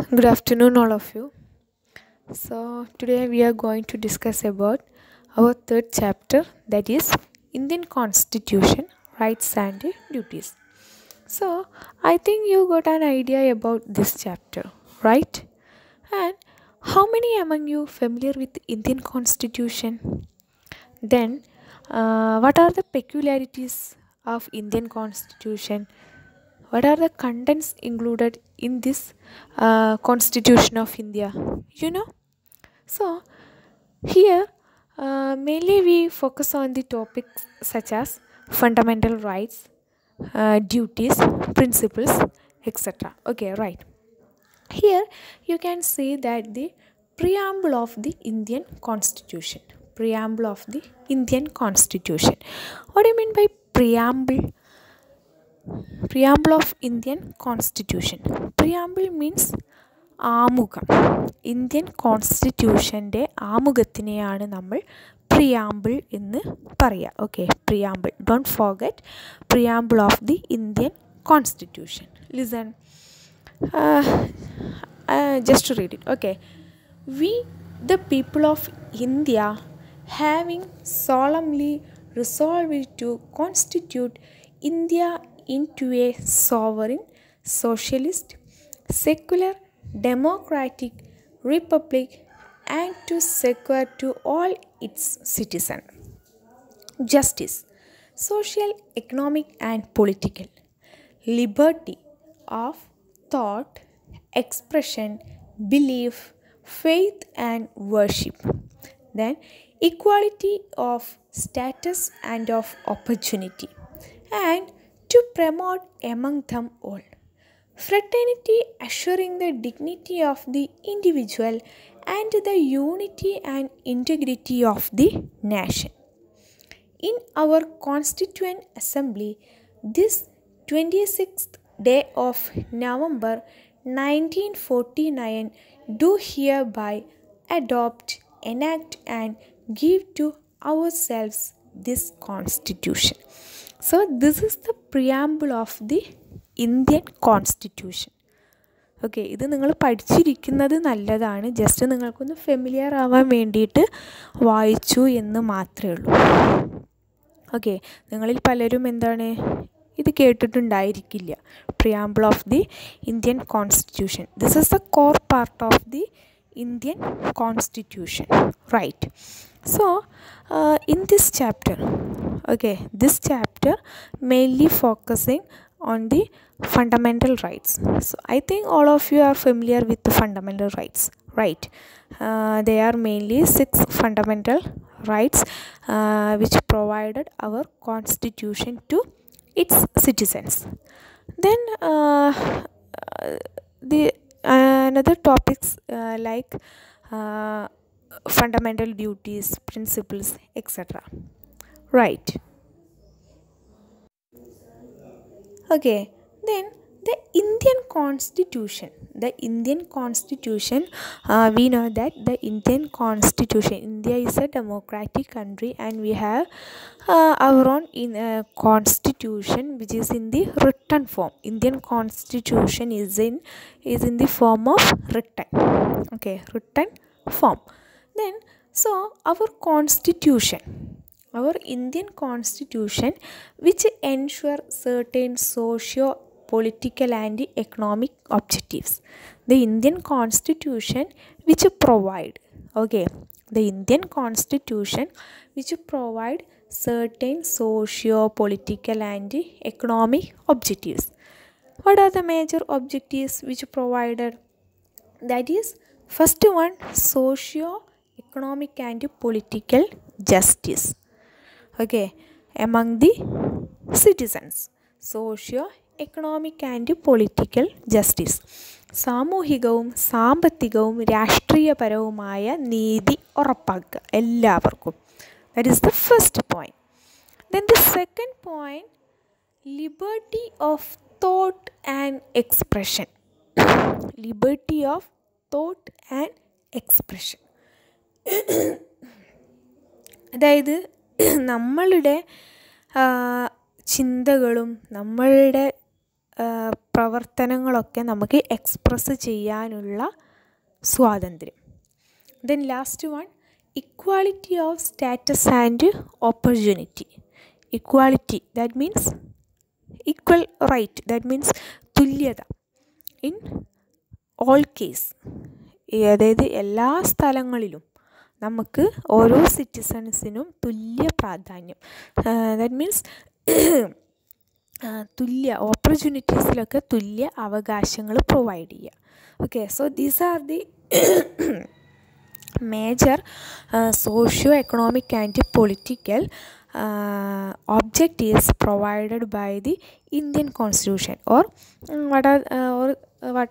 Good afternoon, all of you. So, today we are going to discuss about our third chapter, that is Indian Constitution, Rights and Duties. So, I think you got an idea about this chapter, right? And how many among you familiar with Indian Constitution? Then, what are the peculiarities of Indian Constitution? What are the contents included in this Constitution of India? You know? So, here mainly we focus on the topics such as fundamental rights, duties, principles, etc. Okay, right. Here you can see that the preamble of the Indian Constitution. Preamble of the Indian Constitution. What do you mean by preamble? Preamble of Indian Constitution. Preamble means ആമുഖം. Indian കോൺസ്റ്റിറ്റ്യൂഷൻ്റെ ആമുഖത്തിനെയാണ് നമ്മൾ preamble എന്ന് പറയുക. Okay, preamble. Don't forget preamble of the Indian constitution. Listen, just to read it. Okay, we the people of India, having solemnly resolved to constitute India into a sovereign, socialist, secular, democratic republic, and to secure to all its citizens justice, social, economic, and political liberty of thought, expression, belief, faith, and worship. Then equality of status and of opportunity, and to promote among them all fraternity, assuring the dignity of the individual and the unity and integrity of the nation. In our Constituent Assembly, this 26th day of November 1949, do hereby adopt, enact, and give to ourselves this Constitution. So, this is the preamble of the Indian Constitution. Okay, ഇത് നിങ്ങൾ പഠിച്ചിരിക്കുന്നത് നല്ലതാണ്. Just നിങ്ങൾക്കൊന്ന് familiar ആവാൻ വേണ്ടിയിട്ട് വായിച്ചു എന്ന് മാത്രമേ ഉള്ളൂ. ഓക്കെ, നിങ്ങളിൽ പലരും എന്താണ് ഇത് കേട്ടിട്ടുണ്ടായിരിക്കില്ല. Preamble of the Indian constitution. This is the core part of the Indian Constitution, right? So, in this chapter, okay, this chapter mainly focusing on the fundamental rights. So, I think all of you are familiar with the fundamental rights, right? They are mainly 6 fundamental rights which provided our Constitution to its citizens. Then, the another topics like fundamental duties, principles, etc. Right. Okay, then the Indian Constitution. The Indian Constitution, we know that the Indian Constitution, India is a democratic country and we have our own constitution which is in the written form. Indian Constitution is in the form of written. Okay, written form. Then, so our Constitution, our Indian Constitution, which ensure certain socio-political and economic objectives. The Indian Constitution which provide, okay, the Indian Constitution which provide certain socio-political and economic objectives. What are the major objectives which provided? That is, first one, socio-economic and political justice. Okay, among the citizens, socio-economic and political justice. സാമൂഹികവും സാമ്പത്തികവും രാഷ്ട്രീയപരവുമായ നീതി ഉറപ്പാക്കുക എല്ലാവർക്കും. That is the first point. Then the second point, liberty of thought and expression. Liberty of thought and expression. അതായത് നമ്മളുടെ ചിന്തകളും നമ്മളുടെ പ്രവർത്തനങ്ങളൊക്കെ നമുക്ക് എക്സ്പ്രസ് ചെയ്യാനുള്ള സ്വാതന്ത്ര്യം. Then last one, equality of status and opportunity. Equality, that means equal right, that means തുല്യത in all case. അതായത് എല്ലാ സ്ഥലങ്ങളിലും നമുക്ക് ഓരോ സിറ്റിസൺസിനും തുല്യ പ്രാധാന്യം, ദാറ്റ് മീൻസ് തുല്യ ഓപ്പർച്യൂണിറ്റീസിലൊക്കെ തുല്യ അവകാശങ്ങൾ പ്രൊവൈഡ് ചെയ്യുക. Okay, so these are the major socio-economic and political objectives provided by the Indian Constitution. Or what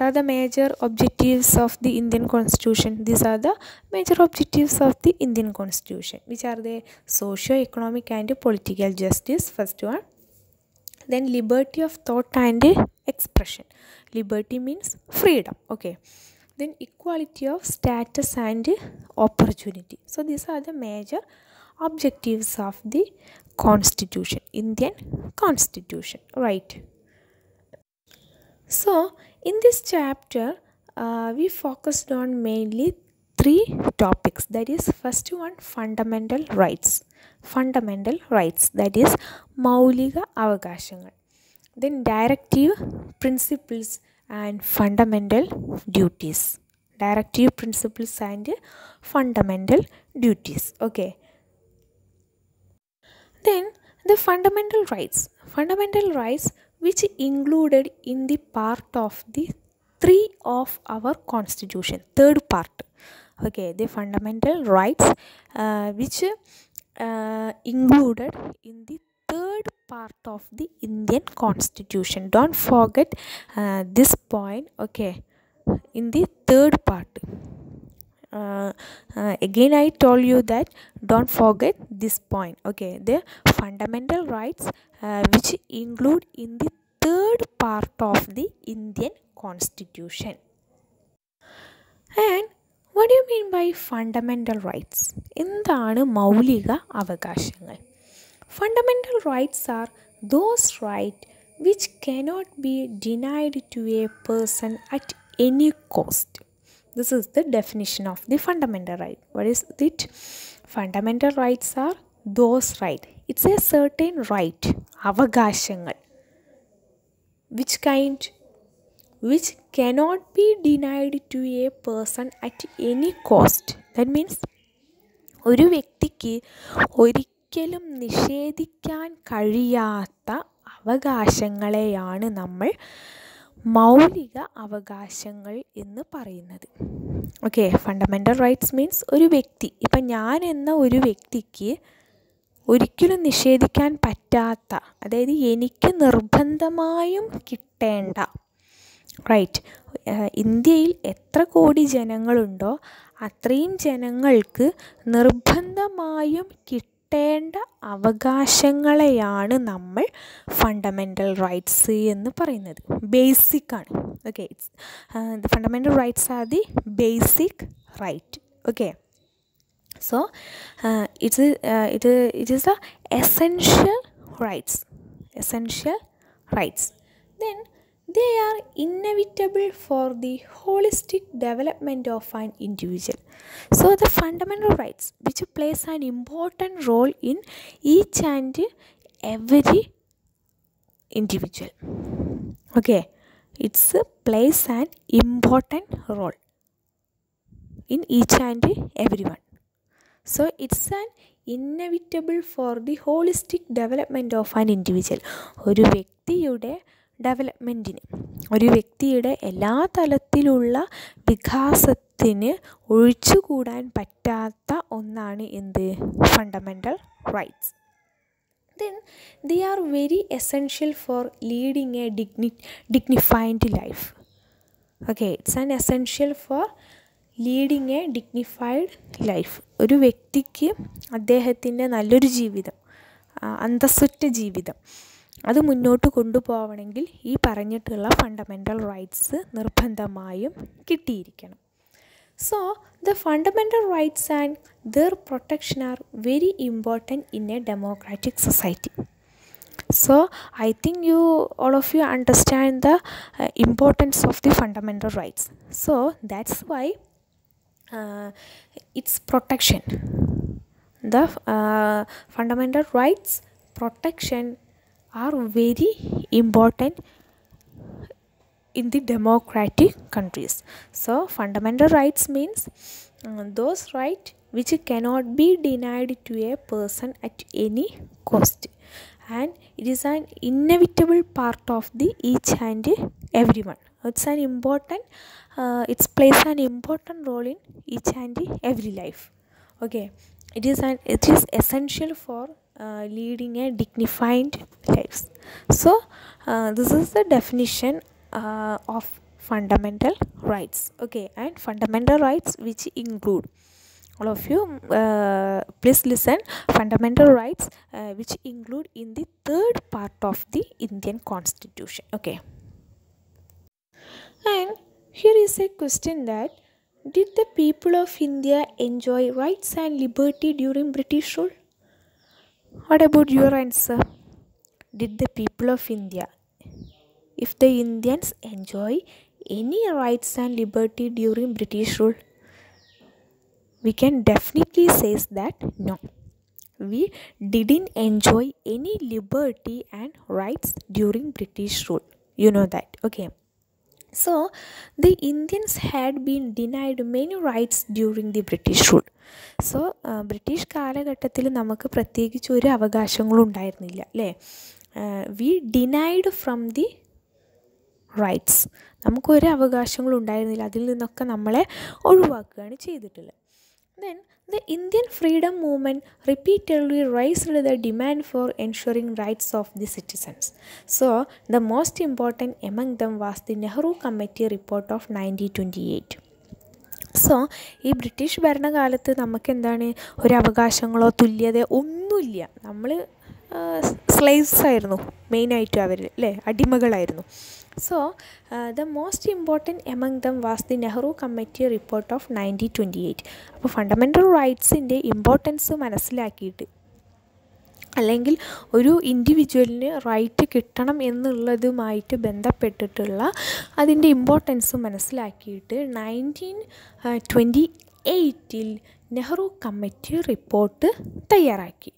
are the major objectives of the Indian Constitution? These are the major objectives of the Indian Constitution. Which are the socio-economic and political justice, first one. Then liberty of thought and expression. Liberty means freedom. Okay. Then equality of status and opportunity. So these are the major objectives of the Constitution, Indian Constitution, right? So in this chapter we focused on mainly 3 topics. That is, first one, fundamental rights. Fundamental rights, that is മൗലിക അവകാശങ്ങൾ. Then directive principles and fundamental duties. Directive principles and fundamental duties. Okay. Then the fundamental rights. Fundamental rights which included in the part of the 3 of our Constitution. Third part. Okay. The fundamental rights which included in the third part of the Indian Constitution. Don't forget this point. Okay, in the third part, again I told you that don't forget this point. Okay, the fundamental rights which include in the third part of the Indian Constitution. And what do you mean by fundamental rights? എന്താണ് മൗലിക അവകാശങ്ങൾ? Fundamental rights are those rights which cannot be denied to a person at any cost. This is the definition of the fundamental right. What is it? Fundamental rights are those rights. It's a certain right, അവകാശങ്ങൾ, which cannot be denied to a person at any cost. That means ഒരു വ്യക്തിക്ക് ഒരിക്കലും നിഷേധിക്കാൻ കഴിയാത്ത അവകാശങ്ങളെയാണ് നമ്മൾ മൗലിക അവകാശങ്ങൾ എന്ന് പറയുന്നത്. ഓക്കെ, ഫണ്ടമെൻ്റൽ റൈറ്റ്സ് മീൻസ് ഒരു വ്യക്തി, ഇപ്പം ഞാൻ എന്ന ഒരു വ്യക്തിക്ക് ഒരിക്കലും നിഷേധിക്കാൻ പറ്റാത്ത, അതായത് എനിക്ക് നിർബന്ധമായും കിട്ടേണ്ട റൈറ്റ്. ഇന്ത്യയിൽ എത്ര കോടി ജനങ്ങളുണ്ടോ അത്രയും ജനങ്ങൾക്ക് നിർബന്ധമായും കിട്ടേണ്ട അവകാശങ്ങളെയാണ് നമ്മൾ ഫണ്ടമെൻ്റൽ റൈറ്റ്സ് എന്ന് പറയുന്നത്. ബേസിക്കാണ്. Okay, the fundamental rights are the basic right. Okay, so it is the essential rights. Then they are inevitable for the holistic development of an individual. So the fundamental rights which plays an important role in each and every individual. Okay, it plays an important role in each and everyone. So it's an inevitable for the holistic development of an individual. ഒരു വ്യക്തിയുടെ ഡെവലപ്മെൻറ്റിന്, ഒരു വ്യക്തിയുടെ എല്ലാ തലത്തിലുള്ള വികാസത്തിന് ഒഴിച്ചുകൂടാൻ പറ്റാത്ത ഒന്നാണ് എന്ത്? Fundamental rights. Then they are very essential for leading a dignified life. Okay, it's an essential for leading a dignified life. ഒരു വ്യക്തിക്ക് അദ്ദേഹത്തിൻ്റെ നല്ലൊരു ജീവിതം, അന്തസ്സുറ്റ ജീവിതം, അത് മുന്നോട്ട് കൊണ്ടുപോകണമെങ്കിൽ ഈ പറഞ്ഞിട്ടുള്ള ഫണ്ടമെൻ്റൽ റൈറ്റ്സ് നിർബന്ധമായും കിട്ടിയിരിക്കണം. So the fundamental rights and their protection are very important in a democratic society. So I think all of you understand the importance of the fundamental rights. So that's why its protection, the fundamental rights protection are very important in the democratic countries. So fundamental rights means those rights which cannot be denied to a person at any cost, and it is an inevitable part of the each and everyone. It's an important it plays an important role in each and every life. Okay, it is essential for leading a dignified lives. So this is the definition of fundamental rights. Okay, and fundamental rights which include, all of you please listen, fundamental rights which include in the third part of the Indian Constitution. Okay, and here is a question that, did the people of India enjoy rights and liberty during British rule? What about your answer? Did the people of India, if the Indians enjoy any rights and liberty during British rule? We can definitely say that no, we didn't enjoy any liberty and rights during British rule. You know that. Okay, so the Indians had been denied many rights during the British rule. So British കാലഘട്ടത്തിൽ നമുക്ക് പ്രത്യേകിച്ച് ഒരു അവകാശങ്ങളും ഉണ്ടായിരുന്നില്ല അല്ലേ. We denied from the rights, നമുക്കൊരു അവകാശങ്ങളും ഉണ്ടായിരുന്നില്ല, അതിൽ നിന്നൊക്കെ നമ്മളെ ഒഴിവാക്കുകയാണ് ചെയ്തിട്ടുള്ളത്. Then the Indian freedom movement repeatedly raised the demand for ensuring rights of the citizens. So the most important among them was the Nehru Committee report of 1928. So ഈ British ഭരണകാലത്ത് നമുക്ക് എന്താണ്, ഒരു അവകാശങ്ങളോ തുല്യതയോ ഒന്നുമില്ല. നമ്മൾ സ്ലേവ്സ് ആയിരുന്നു മെയിനായിട്ടും അവർ അല്ലേ, അടിമകളായിരുന്നു. So the most important among them was the Nehru committee report of 1928. അപ്പോൾ ഫണ്ടമെൻ്റൽ റൈറ്റ്സിൻ്റെ ഇമ്പോർട്ടൻസ് മനസ്സിലാക്കിയിട്ട്, അല്ലെങ്കിൽ ഒരു ഇൻഡിവിജ്വലിന് റൈറ്റ് കിട്ടണം എന്നുള്ളതുമായിട്ട് ബന്ധപ്പെട്ടിട്ടുള്ള അതിൻ്റെ ഇമ്പോർട്ടൻസ് മനസ്സിലാക്കിയിട്ട് 1928 നെഹ്റു കമ്മിറ്റി റിപ്പോർട്ട് തയ്യാറാക്കി.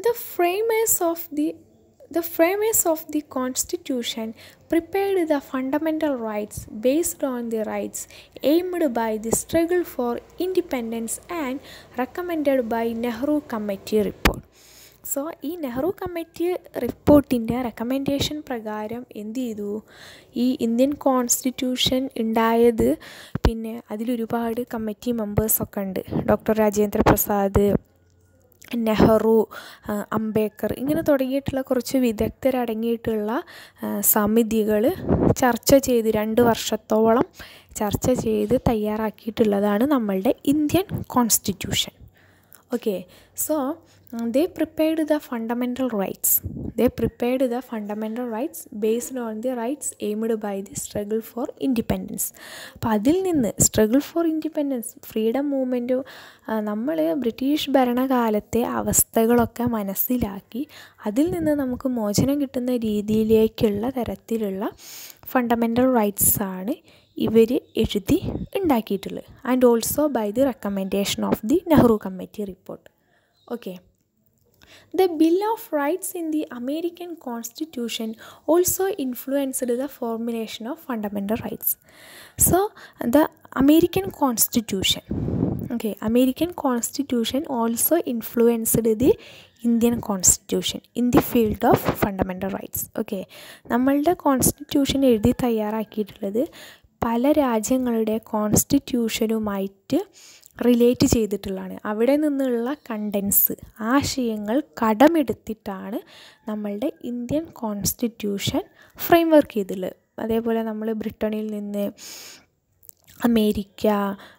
The framers of the Constitution prepared the fundamental rights based on the rights aimed by the struggle for independence and recommended by Nehru Committee report. So ഈ Nehru committee റിപ്പോർട്ടിൻ്റെ recommendation പ്രകാരം എന്ത് ചെയ്തു, ഈ Indian constitution ഉണ്ടായത്. പിന്നെ അതിലൊരുപാട് കമ്മിറ്റി മെമ്പേഴ്സൊക്കെ ഉണ്ട്. ഡോക്ടർ രാജേന്ദ്ര പ്രസാദ്, നെഹ്റു, അംബേദ്കർ, ഇങ്ങനെ തുടങ്ങിയിട്ടുള്ള കുറച്ച് വിദഗ്ധരടങ്ങിയിട്ടുള്ള സമിതികൾ ചർച്ച ചെയ്ത് 2 വർഷത്തോളം ചർച്ച ചെയ്ത് തയ്യാറാക്കിയിട്ടുള്ളതാണ് നമ്മളുടെ Indian constitution. Okay, so they prepared the fundamental rights based on the rights aimed by the struggle for independence. അപ്പോൾ അതിൽ നിന്ന് struggle for independence, freedom movement, നമ്മൾ ബ്രിട്ടീഷ് ഭരണകാലത്തെ അവസ്ഥകളൊക്കെ മനസ്സിലാക്കി അതിൽ നിന്ന് നമുക്ക് മോചനം കിട്ടുന്ന രീതിയിലേക്കുള്ള തരത്തിലുള്ള ഫണ്ടമെൻ്റൽ റൈറ്റ്സാണ് ഇവർ എഴുതി ഉണ്ടാക്കിയിട്ടുള്ളത്. And also by the recommendation of the Nehru committee report. Okay, the Bill of Rights in the American Constitution also influenced the formulation of fundamental rights. So the American Constitution also influenced the Indian Constitution in the field of fundamental rights. Okay, നമ്മളുടെ constitution എഴുതി തയ്യാറാക്കിയിട്ടുള്ളത് പല രാജ്യങ്ങളുടെ കോൺസ്റ്റിറ്റ്യൂഷനുമായിട്ട് relate ചെയ്തിട്ടുള്ളതാണ്. അവിടെ നിന്നുള്ള contents, ആശയങ്ങൾ കടമെടുത്തിട്ടാണ് നമ്മളുടെ ഇന്ത്യൻ കോൺസ്റ്റിറ്റ്യൂഷൻ ഫ്രെയിം വർക്ക് ചെയ്തിട്ടുള്ളത്. അതേപോലെ നമ്മൾ ബ്രിട്ടനിൽ നിന്ന്, അമേരിക്ക,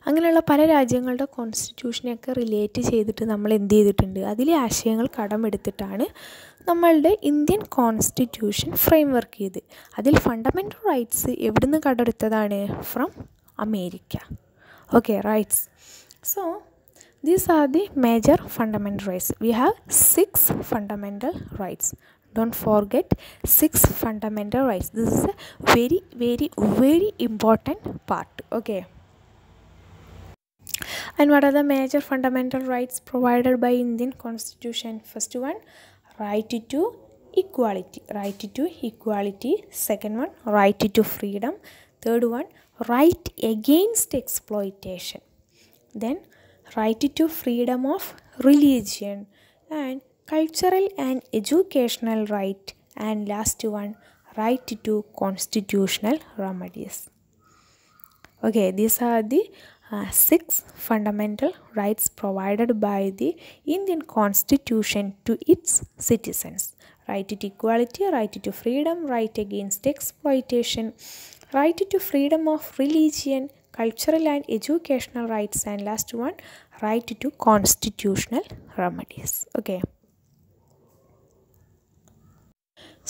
അങ്ങനെയുള്ള പല രാജ്യങ്ങളുടെ കോൺസ്റ്റിറ്റ്യൂഷനെയൊക്കെ റിലേറ്റ് ചെയ്തിട്ട് നമ്മൾ എന്ത് ചെയ്തിട്ടുണ്ട്, അതിലെ ആശയങ്ങൾ കടമെടുത്തിട്ടാണ് നമ്മളുടെ ഇന്ത്യൻ കോൺസ്റ്റിറ്റ്യൂഷൻ ഫ്രെയിം വർക്ക് ചെയ്ത്. അതിൽ ഫണ്ടമെൻ്റൽ റൈറ്റ്സ് എവിടുന്ന് കടമെടുത്തതാണ്? From America. Okay, rights. So These are the major fundamental rights. We have 6 fundamental rights. Don't forget 6 fundamental rights. This is a very important part. Okay. And what are the major fundamental rights provided by Indian Constitution? First one, right to equality. Right to equality. Second one, right to freedom. Third one, right against exploitation. Then right to freedom of religion and cultural and educational right. And last one, right to constitutional remedies. Okay, these are the 6 fundamental rights provided by the Indian Constitution to its citizens. Right to equality, right to freedom, right against exploitation, right to freedom of religion, cultural and educational rights, and last one, right to constitutional remedies. Okay.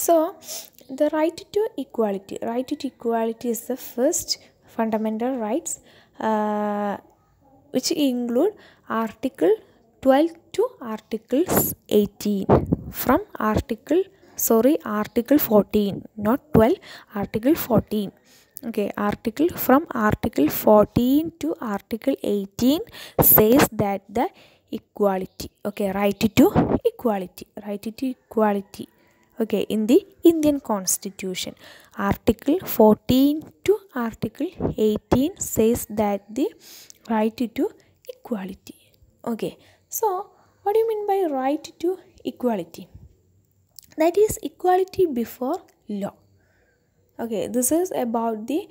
So, the right to equality. Right to equality is the first fundamental rights which include Article 12 to Article 18. From Article 14, not 12, Article 14. Okay, from Article 14 to Article 18 says that the equality. Okay, right to equality. Right to equality. Okay, in the Indian Constitution, Article 14 to Article 18 says that the right to equality. Okay, so what do you mean by right to equality? That is equality before law. Okay, this is about the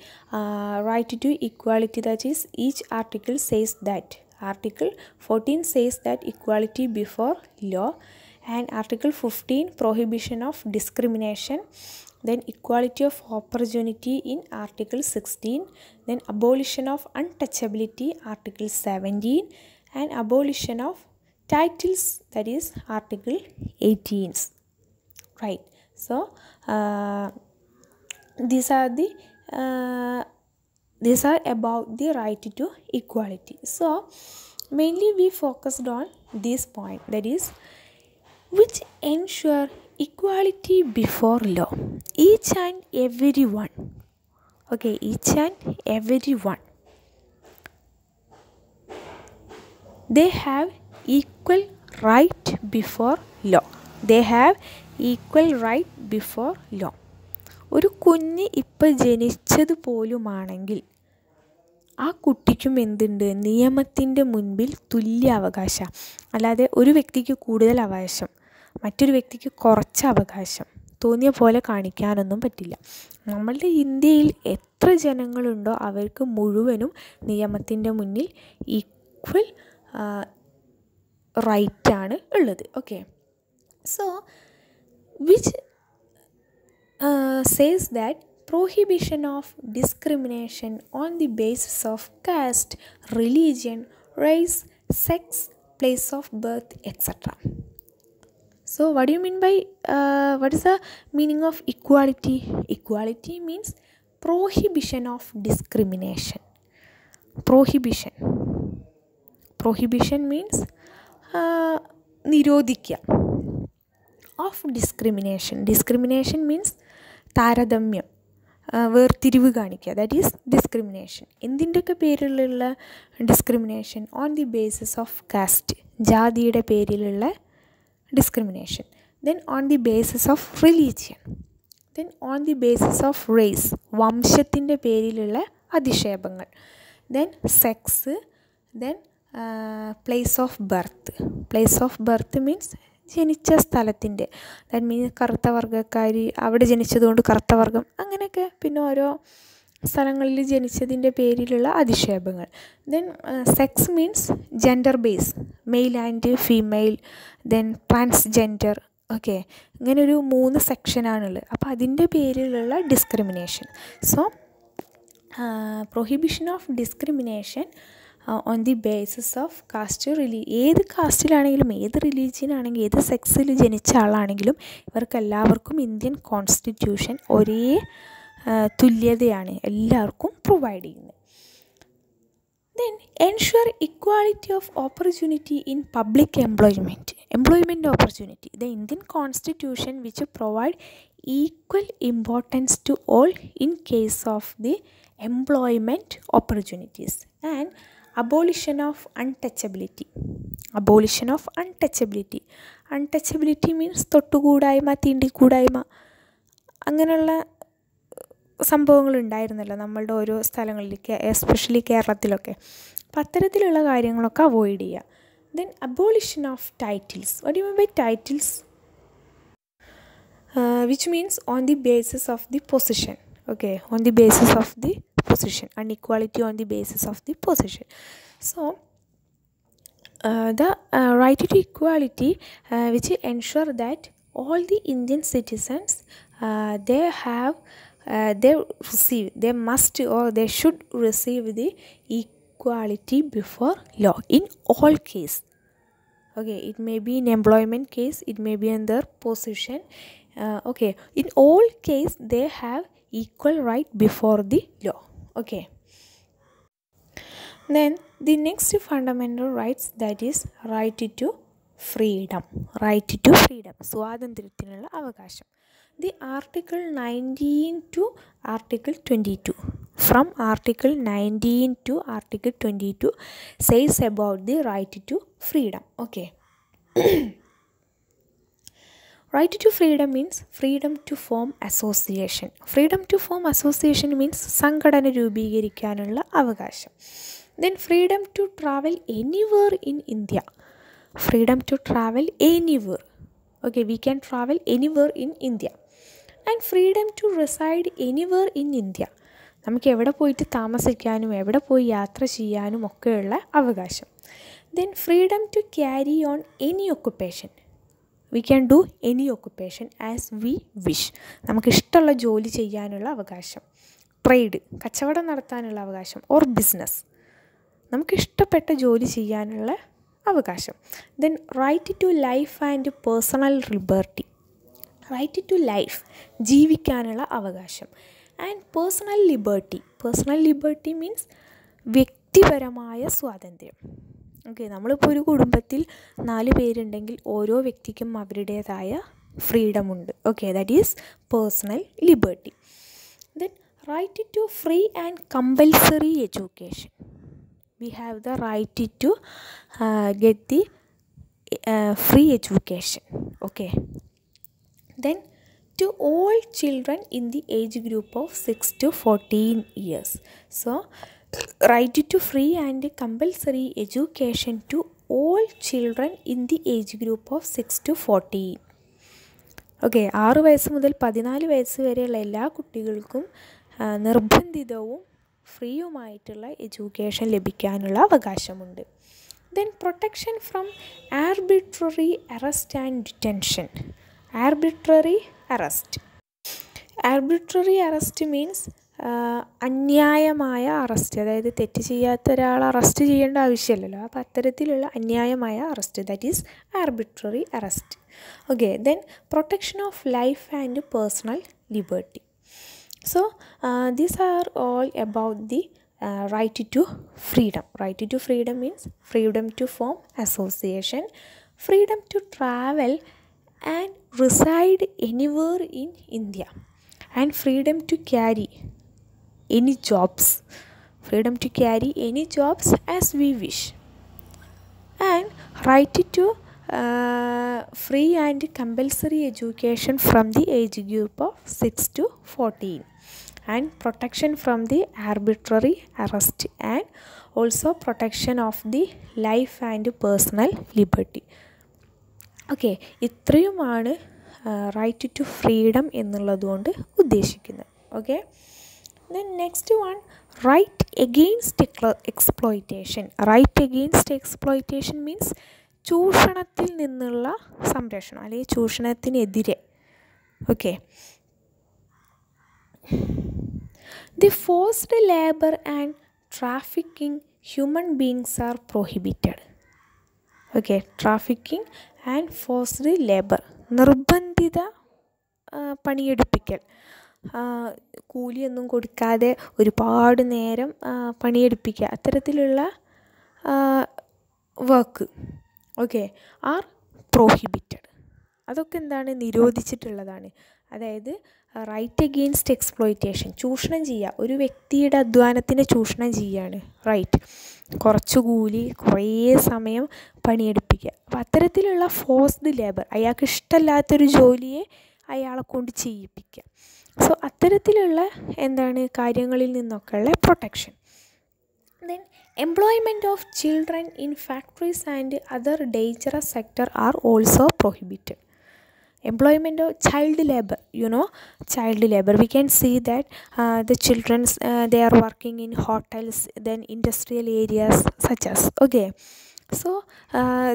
right to equality. That is, each article says that. Article 14 says that equality before law, and Article 15 prohibition of discrimination, then equality of opportunity in Article 16, then abolition of untouchability Article 17, and abolition of titles, that is Article 18. Right. So these are about the right to equality. So mainly we focused on this point, that is, which ensure equality before law. Each and every one. Okay, each and every one. They have equal right before law. They have equal right before law. ഒരു കുഞ്ഞ് ഇപ്പം ജനിച്ചതുപോലുമാണെങ്കിൽ ആ കുട്ടിക്കും എന്തുണ്ട്? നിയമത്തിൻ്റെ മുൻപിൽ തുല്യ അവകാശം. അല്ലാതെ ഒരു വ്യക്തിക്ക് കൂടുതൽ അവകാശം, മറ്റൊരു വ്യക്തിക്ക് കുറച്ച് അവകാശം തോന്നിയ പോലെ കാണിക്കാനൊന്നും പറ്റില്ല. നമ്മളുടെ ഇന്ത്യയിൽ എത്ര ജനങ്ങളുണ്ടോ അവർക്ക് മുഴുവനും നിയമത്തിൻ്റെ മുന്നിൽ ഈക്വൽ റൈറ്റാണ് ഉള്ളത്. Okay, so which says that prohibition of discrimination on the basis of caste, religion, race, sex, place of birth, etc. So what do you mean by what is the meaning of equality? Equality means prohibition of discrimination. Prohibition means നിരോധിക്കുക. Of discrimination. Discrimination means താരതമ്യം, വേർതിരിവ് കാണിക്കുക. That is discrimination. എന്തിൻ്റെയൊക്കെ പേരിലുള്ള discrimination? On the basis of caste, ജാതിയുടെ പേരിലുള്ള discrimination. Then on the basis of religion. Then on the basis of race, വംശത്തിൻ്റെ പേരിലുള്ള അധിക്ഷേപങ്ങൾ. Then sex. Then place of birth. Place of birth means ജനിച്ച സ്ഥലത്തിൻ്റെ, that means കറുത്ത വർഗ്ഗക്കാർ, അവിടെ ജനിച്ചതുകൊണ്ട് കറുത്ത വർഗ്ഗം, അങ്ങനെയൊക്കെ. പിന്നെ ഓരോ സ്ഥലങ്ങളിൽ ജനിച്ചതിൻ്റെ പേരിലുള്ള അധിക്ഷേപങ്ങൾ. Then sex means gender base, male and female. Then transgender. Okay, ഇങ്ങനെ ഒരു 3 സെക്ഷനാണുള്ളത്. അപ്പോൾ അതിൻ്റെ പേരിലുള്ള discrimination. So prohibition of discrimination on the basis of caste, ഏത് കാസ്റ്റിലാണെങ്കിലും, ഏത് റിലീജിയനാണെങ്കിലും, ഏത് സെക്സിൽ ജനിച്ച ആളാണെങ്കിലും ഇവർക്കെല്ലാവർക്കും ഇന്ത്യൻ കോൺസ്റ്റിറ്റ്യൂഷൻ ഒരേ തുല്യതയാണ് എല്ലാവർക്കും പ്രൊവൈഡ് ചെയ്യുന്നത്. Then ensure equality of opportunity in public employment opportunity. The Indian constitution which provide equal importance to all in case of the employment opportunities. And abolition of untouchability. Untouchability means തൊട്ടുകൂടായ്മ തീണ്ടിക്കൂടായ്മ അങ്ങനെയുള്ള സംഭവങ്ങൾ ഉണ്ടായിരുന്നല്ലോ നമ്മളുടെ ഓരോ സ്ഥലങ്ങളിലേക്ക്, especially കേരളത്തിലൊക്കെ. അപ്പം അത്തരത്തിലുള്ള കാര്യങ്ങളൊക്കെ അവോയ്ഡ് ചെയ്യുക. Then abolition of titles. What do you mean by titles? Which means on the basis of the position. Okay, on the basis of the position. Unequality on the basis of the position. So the right to equality which ensure that all the Indian citizens they must or they should receive the equality before law in all case. Okay, it may be in employment case, it may be in their position. Okay, in all case they have equal right before the law. Okay. Then the next fundamental rights, that is right to freedom. സ്വാതന്ത്ര്യത്തിനുള്ള അവകാശം. The Article 19 to Article 22. From Article 19 to Article 22 says about the right to freedom. Okay. Right to freedom means freedom to form association. Freedom to form association means സംഘടന രൂപീകരിക്കാനുള്ള അവകാശം. Then freedom to travel anywhere in India. Freedom to travel anywhere. Okay, we can travel anywhere in India. And freedom to reside anywhere in India. നമുക്ക് എവിടെ പോയിട്ട് താമസിക്കാനും എവിടെ പോയി യാത്ര ചെയ്യാനും ഒക്കെയുള്ള അവകാശം. Then freedom to carry on any occupation. We can do any occupation as we wish. നമുക്ക് ഇഷ്ടമുള്ള ജോലി ചെയ്യാനുള്ള അവകാശം. ട്രേഡ്, കച്ചവടം നടത്താനുള്ള അവകാശം. ഓർ ബിസിനസ്, നമുക്ക് ഇഷ്ടപ്പെട്ട ജോലി ചെയ്യാനുള്ള അവകാശം. Then right to life and personal liberty. Right to life, ജീവിക്കാനുള്ള അവകാശം. ആൻഡ് പേഴ്സണൽ ലിബർട്ടി മീൻസ് വ്യക്തിപരമായ സ്വാതന്ത്ര്യം. ഓക്കെ, നമ്മളിപ്പോൾ ഒരു കുടുംബത്തിൽ 4 പേരുണ്ടെങ്കിൽ ഓരോ വ്യക്തിക്കും അവരുടേതായ ഫ്രീഡമുണ്ട്. Okay, that is personal liberty. Then right to free and compulsory education. We have the right to get the free education. Okay. Then to all children in the age group of 6 to 14 years. So right to free and compulsory education to all children in the age group of 6 to 14. Okay, 6 വയസ്സ് മുതൽ 14 വയസ്സ് വരെയുള്ള എല്ലാ കുട്ടികൾക്കും നിർബന്ധിതവും ഫ്രീയുമായിട്ടുള്ള education ലഭിക്കാനുള്ള അവകാശമുണ്ട്. Then protection from arbitrary arrest and detention. Arbitrary arrest means അന്യായമായ arrest. അതായത് തെറ്റ് ചെയ്യാത്ത ഒരാൾ അറസ്റ്റ് ചെയ്യേണ്ട ആവശ്യമില്ലല്ലോ. അപ്പോൾ അത്തരത്തിലുള്ള അന്യായമായ arrest, that is arbitrary arrest. Okay, then protection of life and personal liberty. So these are all about the right to freedom. Right to freedom means freedom to form association, freedom to travel and reside anywhere in India, and freedom to carry any jobs. Freedom to carry any jobs as we wish. And right to free and compulsory education from the age group of 6 to 14. And protection from the arbitrary arrest, and also protection of the life and personal liberty. Okay, ഇത്രയുമാണ് right to freedom എന്നുള്ളതുകൊണ്ട് ഉദ്ദേശിക്കുന്നത്. Okay, then next one, right against exploitation. Right against exploitation means ചൂഷണത്തിൽ നിന്നുള്ള സംരക്ഷണം അല്ലെങ്കിൽ ചൂഷണത്തിനെതിരെ. Okay, the forced labor and trafficking human beings are prohibited. Okay, trafficking and forced labor, നിർബന്ധിത പണിയെടുപ്പിക്കൽ. കൂലിയൊന്നും കൊടുക്കാതെ ഒരുപാട് നേരം പണിയെടുപ്പിക്കുക, അത്തരത്തിലുള്ള വർക്ക് ആർ പ്രോഹിബിറ്റഡ്. അതൊക്കെ എന്താണ്? നിരോധിച്ചിട്ടുള്ളതാണ്. അതായത് റൈറ്റ് അഗെയിൻസ്റ്റ് എക്സ്പ്ലോയിറ്റേഷൻ, ചൂഷണം ചെയ്യുക, ഒരു വ്യക്തിയുടെ അധ്വാനത്തിനെ ചൂഷണം ചെയ്യുകയാണ്. റൈറ്റ്, കുറച്ച് കൂലി, കുറേ സമയം പണിയെടുപ്പിക്കുക. അപ്പോൾ അത്തരത്തിലുള്ള ഫോഴ്സ്ഡ് ലേബർ, അയാൾക്ക് ഇഷ്ടമല്ലാത്തൊരു ജോലിയെ അയാളെ കൊണ്ട് ചെയ്യിപ്പിക്കുക. സോ അത്തരത്തിലുള്ള കാര്യങ്ങളിൽ നിന്നൊക്കെയുള്ള protection. Then employment of children in factories and other dangerous sector are also prohibited. Employment of child labor, child labor, we can see that the children they are working in hotels, then industrial areas such as, so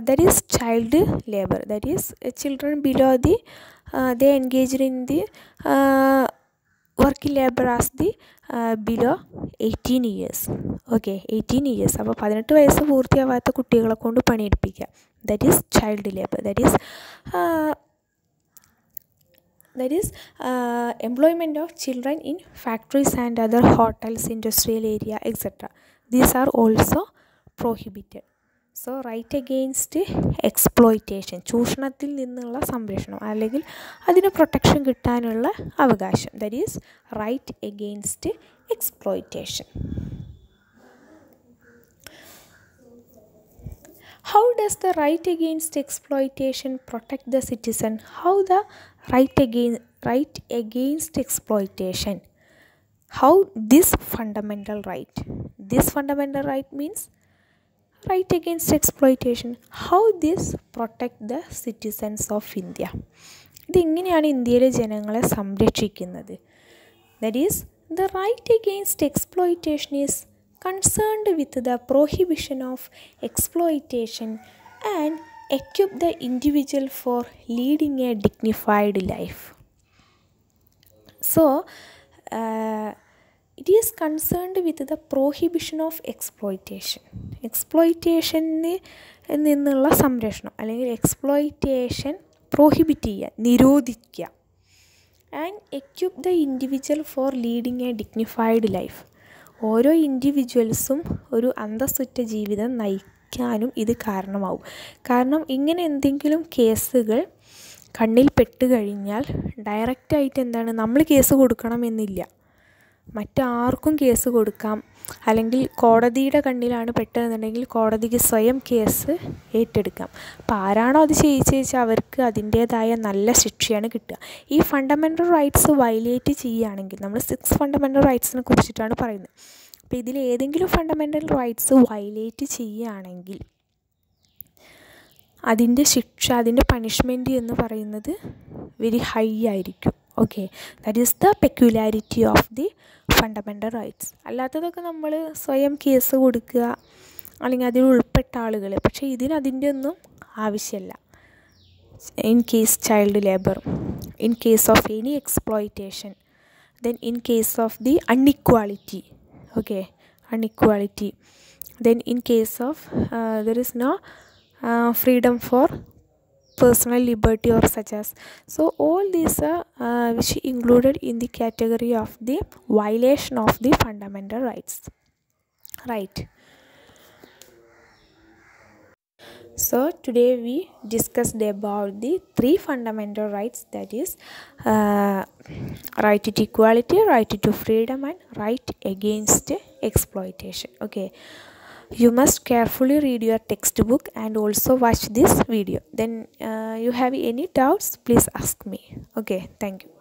that is child labor, that is children below the they engaged in the working labor as the below 18 years. 18 years, അപ്പോൾ 18 വയസ്സ് പൂർത്തിയാവാത്ത കുട്ടികളെ കൊണ്ട് പണിയെടുപ്പിക്കുക, that is child labor. That is employment of children in factories and other hotels, industrial area, etc. These are also prohibited. So right against exploitation, ചൂഷണത്തിൽ നിന്നുള്ള സംരക്ഷണം അല്ലെങ്കിൽ അതിന് protection കിട്ടാനുള്ള അവകാശം, that is right against exploitation. How does the right against exploitation protect the citizen? How the right against exploitation, how this fundamental right means right against exploitation, how this protect the citizens of India. ഇതെങ്ങനെയാണ് ഇന്ത്യയിലെ ജനങ്ങളെ സംരക്ഷിക്കുന്നത്? That is, the right against exploitation is concerned with the prohibition of exploitation and equip the individual for leading a dignified life. So it is concerned with the prohibition of exploitation. എക്സ്പ്ലോയിറ്റേഷന് നിന്നുള്ള സംരക്ഷണം അല്ലെങ്കിൽ exploitation prohibit ചെയ്യുക, നിരോധിക്കുക. And equip the individual for leading a dignified life, ഓരോ ഇൻഡിവിജ്വൽസും ഒരു അന്തസ്സുറ്റ ജീവിതം നയിക്കാനും ഇത് കാരണമാവും. കാരണം ഇങ്ങനെ എന്തെങ്കിലും കേസുകൾ കണ്ണിൽ പെട്ട് കഴിഞ്ഞാൽ ഡയറക്റ്റായിട്ട് നമ്മൾ കേസ് കൊടുക്കണമെന്നില്ല, മറ്റാർക്കും കേസ് കൊടുക്കാം. അല്ലെങ്കിൽ കോടതിയുടെ കണ്ണിലാണ് പെട്ടതെന്നുണ്ടെങ്കിൽ കോടതിക്ക് സ്വയം കേസ് ഏറ്റെടുക്കാം. അപ്പോൾ ആരാണോ അത് ചെയ്യിച്ചാൽ അവർക്ക് അതിൻ്റേതായ നല്ല ശിക്ഷയാണ് കിട്ടുക. ഈ ഫണ്ടമെൻ്റൽ റൈറ്റ്സ് വയലേറ്റ് ചെയ്യുകയാണെങ്കിൽ, നമ്മൾ 6 ഫണ്ടമെൻ്റൽ റൈറ്റ്സിനെ കുറിച്ചിട്ടാണ് പറയുന്നത്. അപ്പോൾ ഇതിൽ ഏതെങ്കിലും ഫണ്ടമെൻ്റൽ റൈറ്റ്സ് വയലേറ്റ് ചെയ്യുകയാണെങ്കിൽ അതിൻ്റെ ശിക്ഷ, അതിൻ്റെ പണിഷ്മെൻറ്റ് എന്ന് പറയുന്നത് വെരി ഹൈ ആയിരിക്കും. That is the peculiarity of the fundamental rights. അല്ലാത്തതൊക്കെ നമ്മൾ സ്വയം കേസ് കൊടുക്കുക അല്ലെങ്കിൽ അതിൽ ഉൾപ്പെട്ട ആളുകൾ, പക്ഷേ അതിൻ്റെ ഒന്നും ആവശ്യമില്ല. In case child labour, in case of any exploitation, then in case of the unequality, then in case of there is no freedom for personal liberty or such as, so all these are which included in the category of the violation of the fundamental rights, right? So today we discussed about the 3 fundamental rights, that is right to equality, right to freedom, and right against exploitation. You must carefully read your textbook and also watch this video. Then you have any doubts, please ask me. Thank you.